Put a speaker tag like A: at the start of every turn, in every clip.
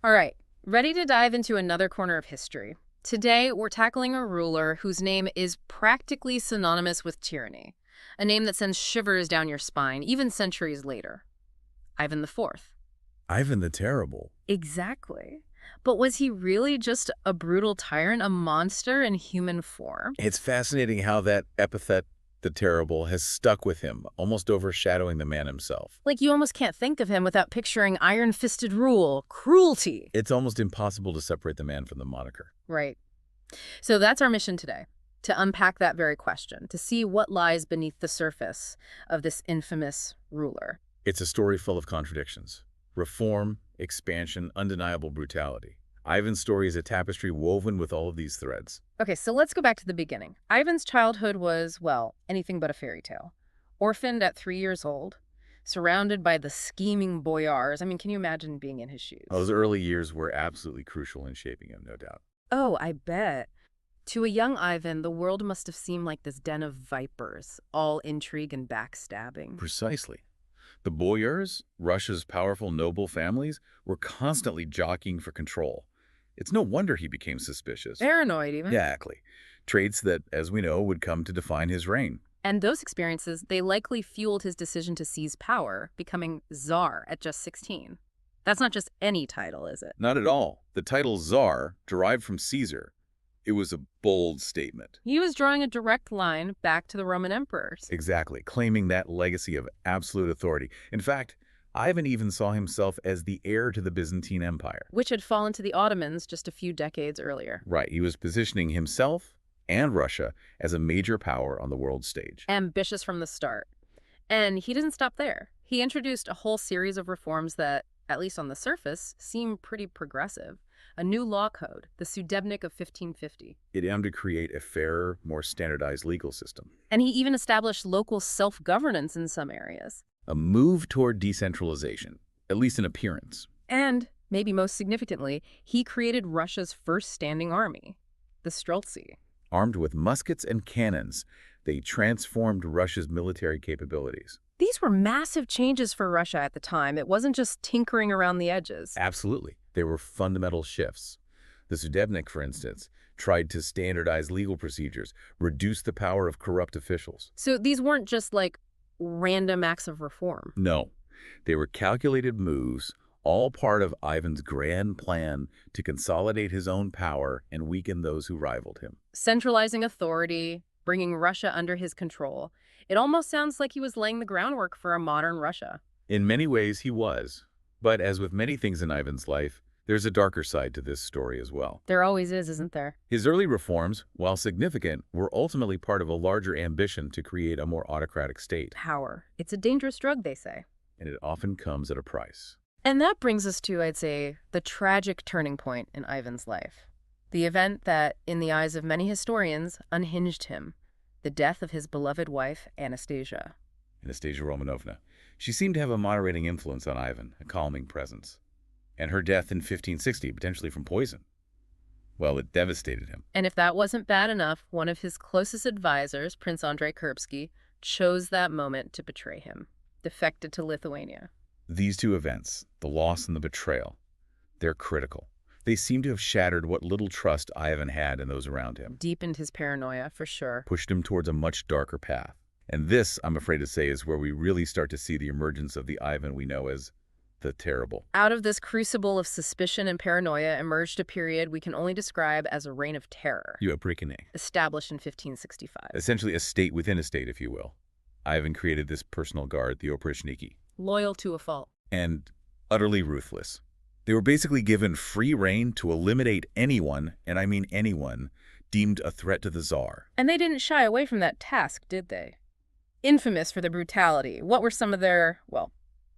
A: All right, ready to dive into another corner of history. Today, we're tackling a ruler whose name is practically synonymous with tyranny, a name that sends shivers down your spine, even centuries later. Ivan IV.
B: Ivan the Terrible.
A: Exactly. But was he really just a brutal tyrant, a monster in human form?
B: It's fascinating how that epithet, the Terrible, has stuck with him, almost overshadowing the man himself.
A: Like, you almost can't think of him without picturing iron-fisted rule, cruelty.
B: It's almost impossible to separate the man from the moniker.
A: Right. So that's our mission today, to unpack that very question, to see what lies beneath the surface of this infamous ruler.
B: It's a story full of contradictions. Reform, expansion, undeniable brutality. Ivan's story is a tapestry woven with all of these threads.
A: Okay, so let's go back to the beginning. Ivan's childhood was, well, anything but a fairy tale. Orphaned at 3 years old, surrounded by the scheming boyars. I mean, can you imagine being in his shoes?
B: Those early years were absolutely crucial in shaping him, no doubt.
A: Oh, I bet. To a young Ivan, the world must have seemed like this den of vipers, all intrigue and backstabbing.
B: Precisely. The boyars, Russia's powerful noble families, were constantly jockeying for control. It's no wonder he became suspicious.
A: Paranoid, even.
B: Exactly. Traits that, as we know, would come to define his reign.
A: And those experiences, they likely fueled his decision to seize power, becoming Tsar at just 16. That's not just any title, is it?
B: Not at all. The title Tsar, derived from Caesar, it was a bold statement.
A: He was drawing a direct line back to the Roman emperors.
B: Exactly, claiming that legacy of absolute authority. In fact, Ivan even saw himself as the heir to the Byzantine Empire.
A: Which had fallen to the Ottomans just a few decades earlier.
B: Right, he was positioning himself and Russia as a major power on the world stage.
A: Ambitious from the start. And he didn't stop there. He introduced a whole series of reforms that, at least on the surface, seem pretty progressive. A new law code, the Sudebnik of 1550.
B: It aimed to create a fairer, more standardized legal system.
A: And he even established local self-governance in some areas.
B: A move toward decentralization, at least in appearance.
A: And, maybe most significantly, he created Russia's first standing army, the Streltsy.
B: Armed with muskets and cannons, they transformed Russia's military capabilities.
A: These were massive changes for Russia at the time. It wasn't just tinkering around the edges.
B: Absolutely. They were fundamental shifts. The Sudebnik, for instance, tried to standardize legal procedures, reduce the power of corrupt officials.
A: So these weren't just like random acts of reform.
B: No, they were calculated moves, all part of Ivan's grand plan to consolidate his own power and weaken those who rivaled him.
A: Centralizing authority, bringing Russia under his control. It almost sounds like he was laying the groundwork for a modern Russia.
B: In many ways, he was. But as with many things in Ivan's life, there's a darker side to this story as well.
A: There always is, isn't there?
B: His early reforms, while significant, were ultimately part of a larger ambition to create a more autocratic state.
A: Power. It's a dangerous drug, they say.
B: And it often comes at a price.
A: And that brings us to, I'd say, the tragic turning point in Ivan's life. The event that, in the eyes of many historians, unhinged him. The death of his beloved wife, Anastasia.
B: Anastasia Romanovna. She seemed to have a moderating influence on Ivan, a calming presence. And her death in 1560, potentially from poison. Well, it devastated him.
A: And if that wasn't bad enough, one of his closest advisors, Prince Andrei Kurbsky, chose that moment to betray him, defected to Lithuania.
B: These two events, the loss and the betrayal, they're critical. They seem to have shattered what little trust Ivan had in those around him.
A: Deepened his paranoia, for sure.
B: Pushed him towards a much darker path. And this, I'm afraid to say, is where we really start to see the emergence of the Ivan we know as the Terrible.
A: Out of this crucible of suspicion and paranoia emerged a period we can only describe as a reign of terror.
B: You have breaking name.
A: Established in 1565.
B: Essentially a state within a state, if you will. Ivan created this personal guard, the oppressive,
A: Loyal to a fault.
B: and utterly ruthless. They were basically given free rein to eliminate anyone, and I mean anyone, deemed a threat to the Tsar.
A: And they didn't shy away from that task, did they? Infamous for their brutality. What were some of their, well,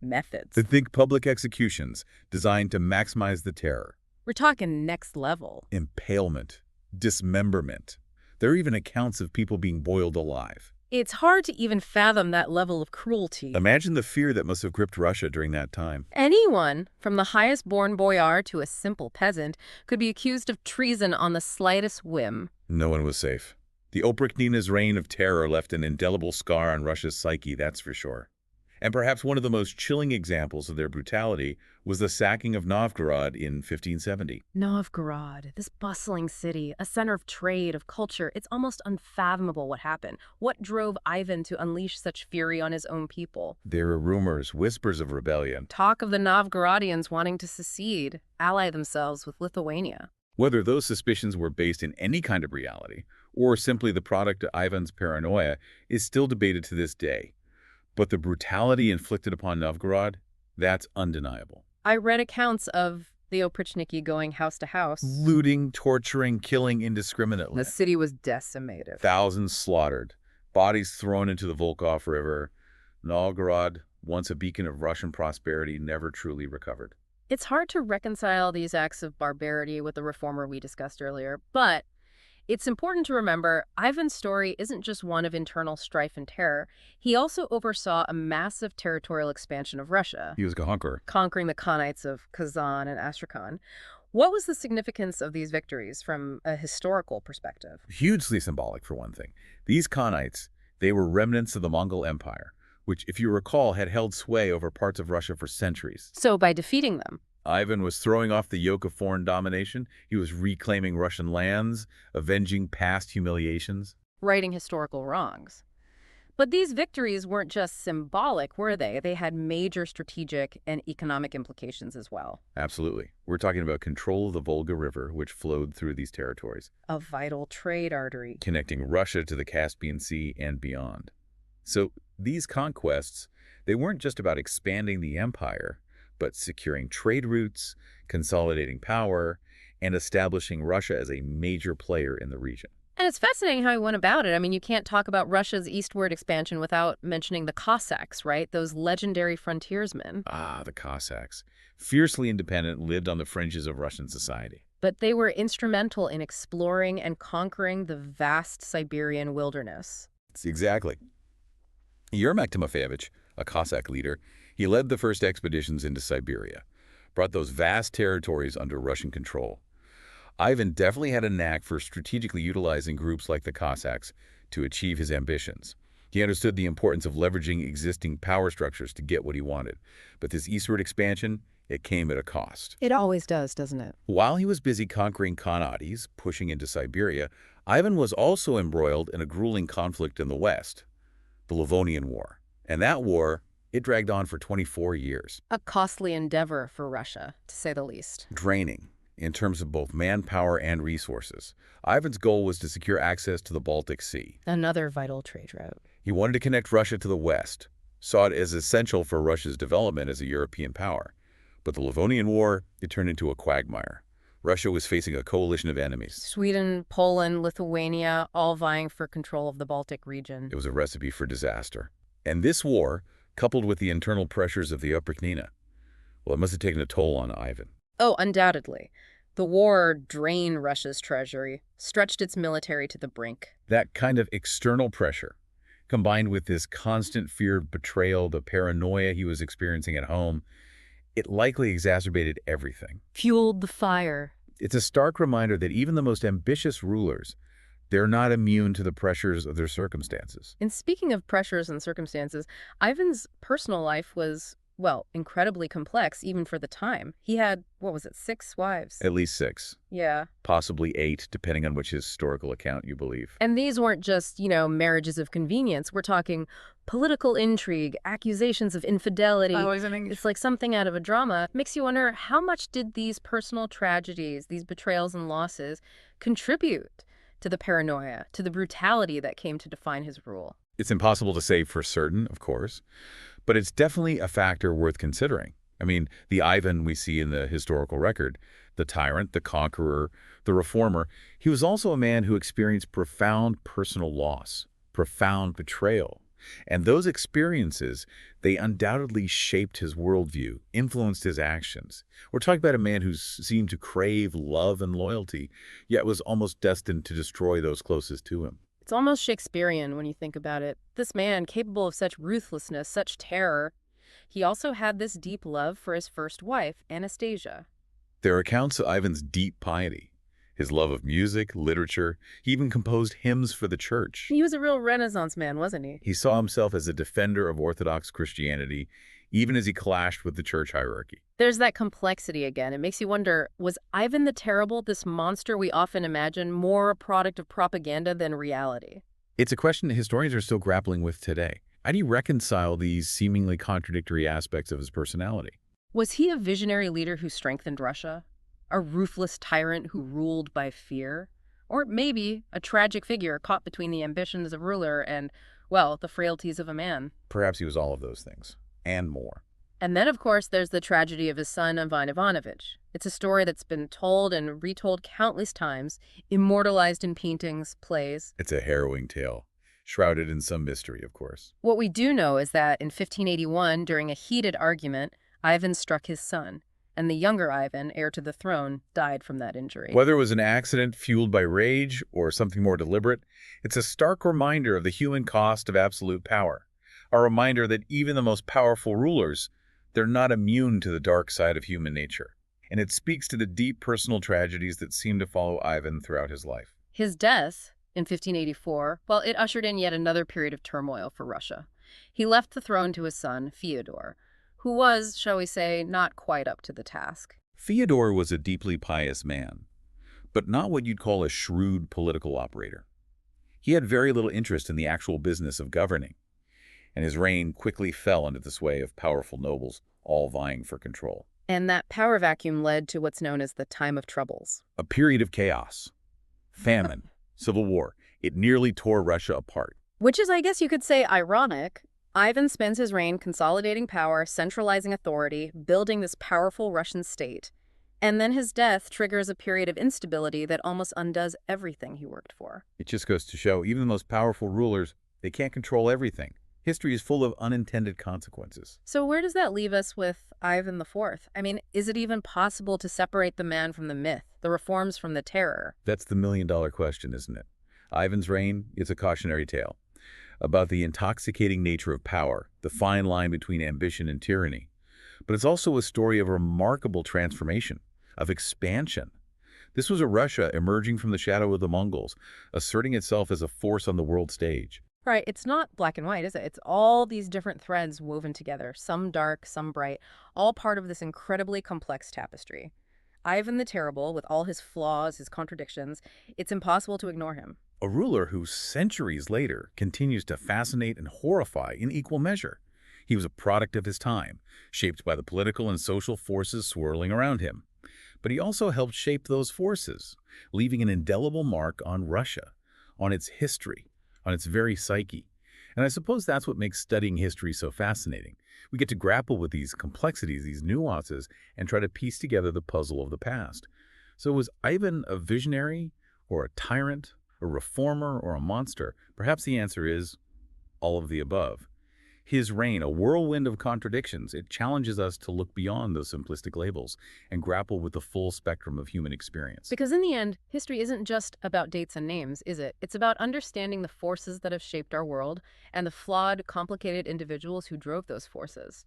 A: methods?
B: Think public executions designed to maximize the terror.
A: We're talking next level.
B: Impalement, dismemberment. There are even accounts of people being boiled alive.
A: It's hard to even fathom that level of cruelty.
B: Imagine the fear that must have gripped Russia during that time.
A: Anyone, from the highest-born boyar to a simple peasant, could be accused of treason on the slightest whim.
B: No one was safe. The Oprichnina's reign of terror left an indelible scar on Russia's psyche, that's for sure. And perhaps one of the most chilling examples of their brutality was the sacking of Novgorod in 1570.
A: Novgorod, this bustling city, a center of trade, of culture, it's almost unfathomable what happened. What drove Ivan to unleash such fury on his own people?
B: There are rumors, whispers of rebellion.
A: Talk of the Novgorodians wanting to secede, ally themselves with Lithuania.
B: Whether those suspicions were based in any kind of reality or simply the product of Ivan's paranoia is still debated to this day. But the brutality inflicted upon Novgorod, that's undeniable.
A: I read accounts of the Oprichniki going house to house.
B: Looting, torturing, killing indiscriminately.
A: The city was decimated.
B: Thousands slaughtered, bodies thrown into the Volkhov River. Novgorod, once a beacon of Russian prosperity, never truly recovered.
A: It's hard to reconcile these acts of barbarity with the reformer we discussed earlier, but it's important to remember Ivan's story isn't just one of internal strife and terror. He also oversaw a massive territorial expansion of Russia.
B: He was a conqueror.
A: Conquering the Khanates of Kazan and Astrakhan. What was the significance of these victories from a historical perspective?
B: Hugely symbolic, for one thing. These Khanates, they were remnants of the Mongol Empire, which, if you recall, had held sway over parts of Russia for centuries.
A: So by defeating them,
B: Ivan was throwing off the yoke of foreign domination. He was reclaiming Russian lands, avenging past humiliations.
A: righting historical wrongs. But these victories weren't just symbolic, were they? They had major strategic and economic implications as well.
B: Absolutely. We're talking about control of the Volga River, which flowed through these territories.
A: A vital trade artery.
B: Connecting Russia to the Caspian Sea and beyond. So these conquests, they weren't just about expanding the empire, but securing trade routes, consolidating power, and establishing Russia as a major player in the region.
A: And it's fascinating how he went about it. I mean, you can't talk about Russia's eastward expansion without mentioning the Cossacks, right? Those legendary frontiersmen.
B: Ah, the Cossacks. Fiercely independent, lived on the fringes of Russian society.
A: But they were instrumental in exploring and conquering the vast Siberian wilderness.
B: Exactly. Yermak Timofeyevich, a Cossack leader, he led the first expeditions into Siberia, brought those vast territories under Russian control. Ivan definitely had a knack for strategically utilizing groups like the Cossacks to achieve his ambitions. He understood the importance of leveraging existing power structures to get what he wanted. But this eastward expansion, it came at a cost.
A: It always does, doesn't it?
B: While he was busy conquering Khanates, pushing into Siberia, Ivan was also embroiled in a grueling conflict in the west, the Livonian War. And that war, it dragged on for 24 years.
A: A costly endeavor for Russia, to say the least.
B: Draining in terms of both manpower and resources. Ivan's goal was to secure access to the Baltic Sea.
A: Another vital trade route.
B: He wanted to connect Russia to the west, saw it as essential for Russia's development as a European power. But the Livonian War, it turned into a quagmire. Russia was facing a coalition of enemies.
A: Sweden, Poland, Lithuania, all vying for control of the Baltic region.
B: It was a recipe for disaster. And this war, coupled with the internal pressures of the Oprichnina, well, it must have taken a toll on Ivan.
A: Oh, undoubtedly. The war drained Russia's treasury, stretched its military to the brink.
B: That kind of external pressure, combined with this constant fear of betrayal, the paranoia he was experiencing at home, it likely exacerbated everything.
A: Fueled the fire.
B: It's a stark reminder that even the most ambitious rulers, they're not immune to the pressures of their circumstances.
A: And speaking of pressures and circumstances, Ivan's personal life was, well, incredibly complex, even for the time. He had, 6 wives?
B: At least 6.
A: Yeah.
B: Possibly 8, depending on which historical account you believe.
A: And these weren't just, marriages of convenience. We're talking political intrigue, accusations of infidelity. It's like something out of a drama. Makes you wonder, how much did these personal tragedies, these betrayals and losses, contribute to the paranoia, to the brutality that came to define his rule?
B: It's impossible to say for certain, of course, but it's definitely a factor worth considering. I mean, the Ivan we see in the historical record, the tyrant, the conqueror, the reformer, he was also a man who experienced profound personal loss, profound betrayal. And those experiences, they undoubtedly shaped his worldview, influenced his actions. We're talking about a man who seemed to crave love and loyalty, yet was almost destined to destroy those closest to him.
A: It's almost Shakespearean when you think about it. This man, capable of such ruthlessness, such terror, he also had this deep love for his first wife, Anastasia.
B: There are accounts of Ivan's deep piety, His love of music, literature, he even composed hymns for the church.
A: He was a real Renaissance man, wasn't he?
B: He saw himself as a defender of Orthodox Christianity, even as he clashed with the church hierarchy.
A: There's that complexity again. It makes you wonder, was Ivan the Terrible, this monster we often imagine, more a product of propaganda than reality?
B: It's a question that historians are still grappling with today. How do you reconcile these seemingly contradictory aspects of his personality?
A: Was he a visionary leader who strengthened Russia? A ruthless tyrant who ruled by fear? Or maybe a tragic figure caught between the ambitions of a ruler and, well, the frailties of a man?
B: Perhaps he was all of those things, and more.
A: And then, of course, there's the tragedy of his son, Ivan Ivanovich. It's a story that's been told and retold countless times, immortalized in paintings, plays.
B: It's a harrowing tale, shrouded in some mystery, of course.
A: What we do know is that in 1581, during a heated argument, Ivan struck his son, and the younger Ivan, heir to the throne, died from that injury.
B: Whether it was an accident fueled by rage or something more deliberate, it's a stark reminder of the human cost of absolute power. A reminder that even the most powerful rulers, they're not immune to the dark side of human nature. And it speaks to the deep personal tragedies that seem to follow Ivan throughout his life.
A: His death in 1584, well, it ushered in yet another period of turmoil for Russia. He left the throne to his son, Fyodor, who was, shall we say, not quite up to the task.
B: Fyodor was a deeply pious man, but not what you'd call a shrewd political operator. He had very little interest in the actual business of governing, and his reign quickly fell under the sway of powerful nobles, all vying for control.
A: And that power vacuum led to what's known as the Time of Troubles.
B: A period of chaos, famine, civil war. It nearly tore Russia apart.
A: Which is, I guess you could say, ironic. Ivan spends his reign consolidating power, centralizing authority, building this powerful Russian state. And then his death triggers a period of instability that almost undoes everything he worked for.
B: It just goes to show, even the most powerful rulers, they can't control everything. History is full of unintended consequences.
A: So where does that leave us with Ivan IV? I mean, is it even possible to separate the man from the myth, the reforms from the terror?
B: That's the million-dollar question, isn't it? Ivan's reign is a cautionary tale about the intoxicating nature of power, the fine line between ambition and tyranny. But it's also a story of remarkable transformation, of expansion. This was a Russia emerging from the shadow of the Mongols, asserting itself as a force on the world stage.
A: Right, it's not black and white, is it? It's all these different threads woven together, some dark, some bright, all part of this incredibly complex tapestry. Ivan the Terrible, with all his flaws, his contradictions, it's impossible to ignore him.
B: A ruler who, centuries later, continues to fascinate and horrify in equal measure. He was a product of his time, shaped by the political and social forces swirling around him. But he also helped shape those forces, leaving an indelible mark on Russia, on its history, on its very psyche. And I suppose that's what makes studying history so fascinating. We get to grapple with these complexities, these nuances, and try to piece together the puzzle of the past. So was Ivan a visionary, or a tyrant, a reformer, or a monster? Perhaps the answer is all of the above. His reign, a whirlwind of contradictions, it challenges us to look beyond those simplistic labels and grapple with the full spectrum of human experience.
A: Because in the end, history isn't just about dates and names, is it? It's about understanding the forces that have shaped our world and the flawed, complicated individuals who drove those forces.